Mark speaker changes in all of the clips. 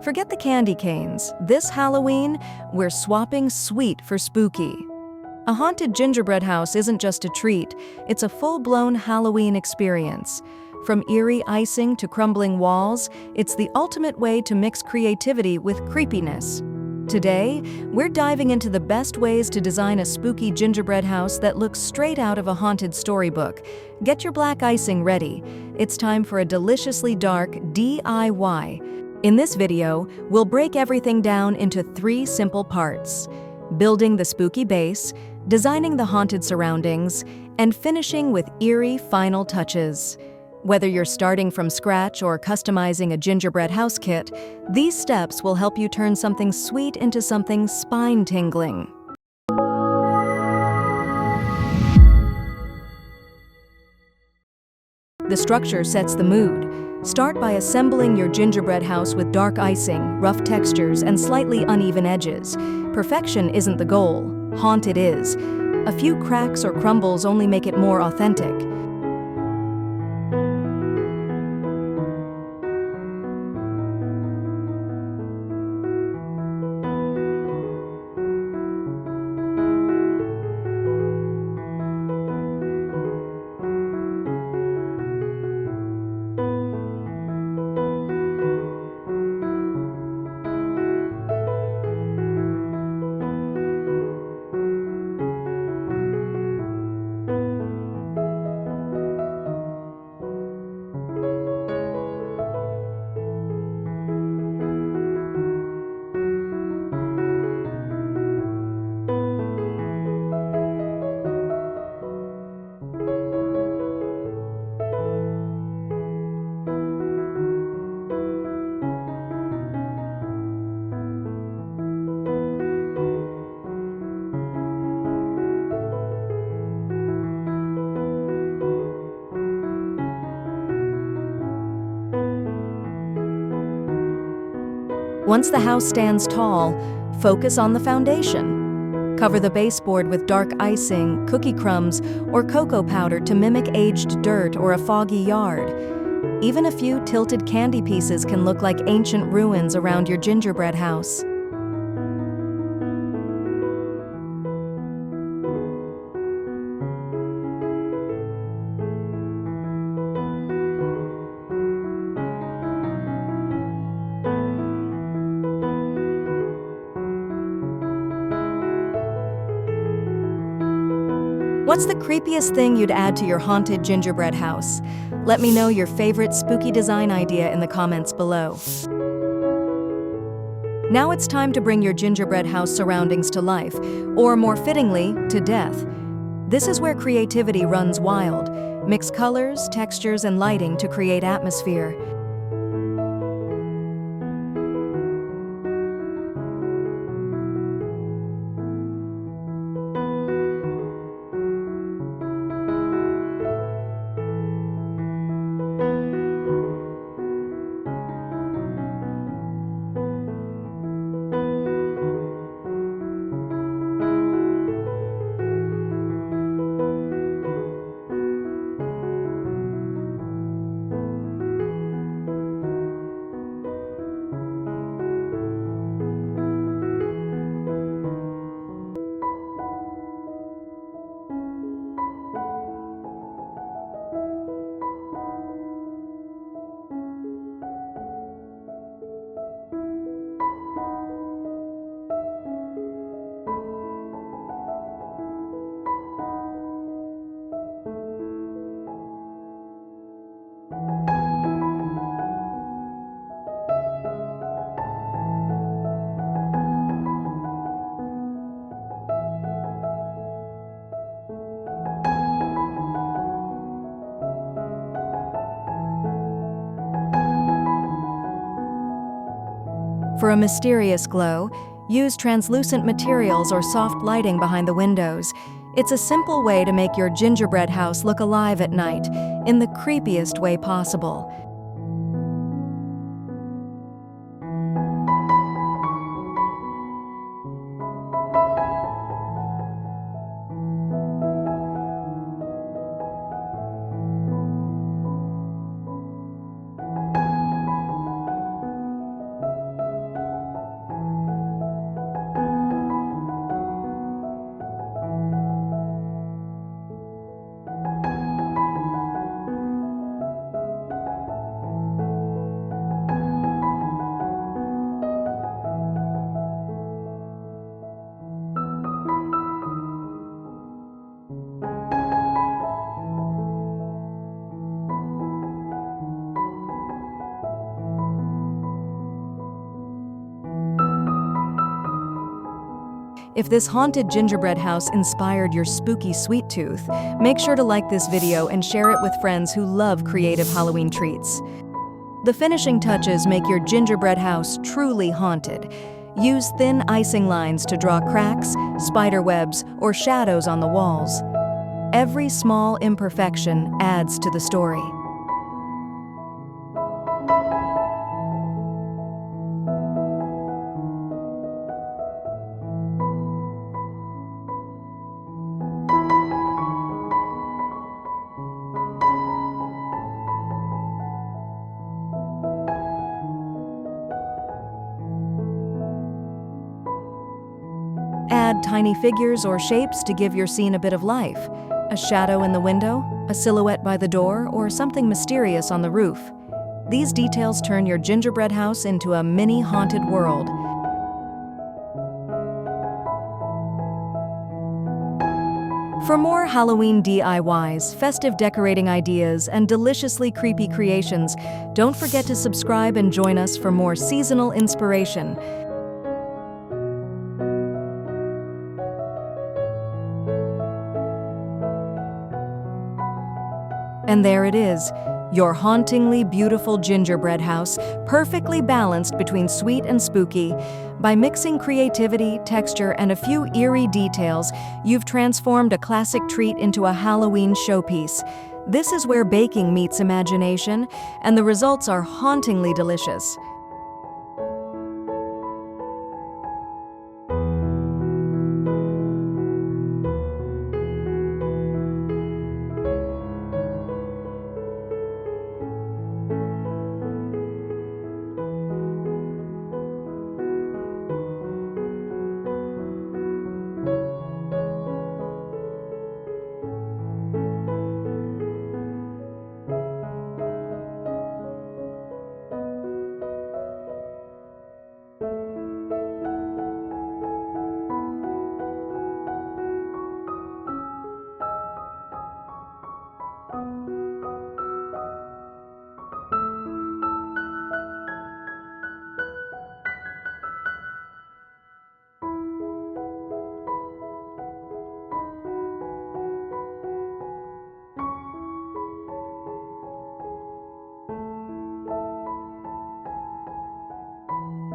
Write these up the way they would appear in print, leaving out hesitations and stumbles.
Speaker 1: Forget the candy canes. This Halloween, we're swapping sweet for spooky. A haunted gingerbread house isn't just a treat, it's a full-blown Halloween experience. From eerie icing to crumbling walls, it's the ultimate way to mix creativity with creepiness. Today, we're diving into the best ways to design a spooky gingerbread house that looks straight out of a haunted storybook. Get your black icing ready. It's time for a deliciously dark DIY. In this video, we'll break everything down into 3 simple parts: building the spooky base, designing the haunted surroundings, and finishing with eerie final touches. Whether you're starting from scratch or customizing a gingerbread house kit, these steps will help you turn something sweet into something spine-tingling. The structure sets the mood. Start by assembling your gingerbread house with dark icing, rough textures, and slightly uneven edges. Perfection isn't the goal, haunted is. A few cracks or crumbles only make it more authentic. Once the house stands tall, focus on the foundation. Cover the baseboard with dark icing, cookie crumbs, or cocoa powder to mimic aged dirt or a foggy yard. Even a few tilted candy pieces can look like ancient ruins around your gingerbread house. What's the creepiest thing you'd add to your haunted gingerbread house? Let me know your favorite spooky design idea in the comments below. Now it's time to bring your gingerbread house surroundings to life, or more fittingly, to death. This is where creativity runs wild. Mix colors, textures, and lighting to create atmosphere. For a mysterious glow, use translucent materials or soft lighting behind the windows. It's a simple way to make your gingerbread house look alive at night, in the creepiest way possible. If this haunted gingerbread house inspired your spooky sweet tooth, make sure to like this video and share it with friends who love creative Halloween treats. The finishing touches make your gingerbread house truly haunted. Use thin icing lines to draw cracks, spider webs, or shadows on the walls. Every small imperfection adds to the story. Add tiny figures or shapes to give your scene a bit of life. A shadow in the window, a silhouette by the door, or something mysterious on the roof. These details turn your gingerbread house into a mini haunted world. For more Halloween DIYs, festive decorating ideas, and deliciously creepy creations, don't forget to subscribe and join us for more seasonal inspiration. And there it is, your hauntingly beautiful gingerbread house, perfectly balanced between sweet and spooky. By mixing creativity, texture, and a few eerie details, you've transformed a classic treat into a Halloween showpiece. This is where baking meets imagination, and the results are hauntingly delicious.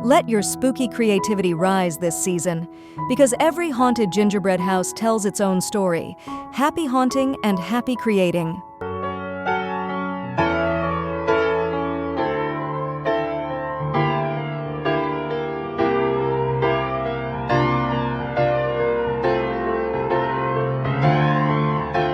Speaker 1: Let your spooky creativity rise this season, because every haunted gingerbread house tells its own story. Happy haunting and happy creating.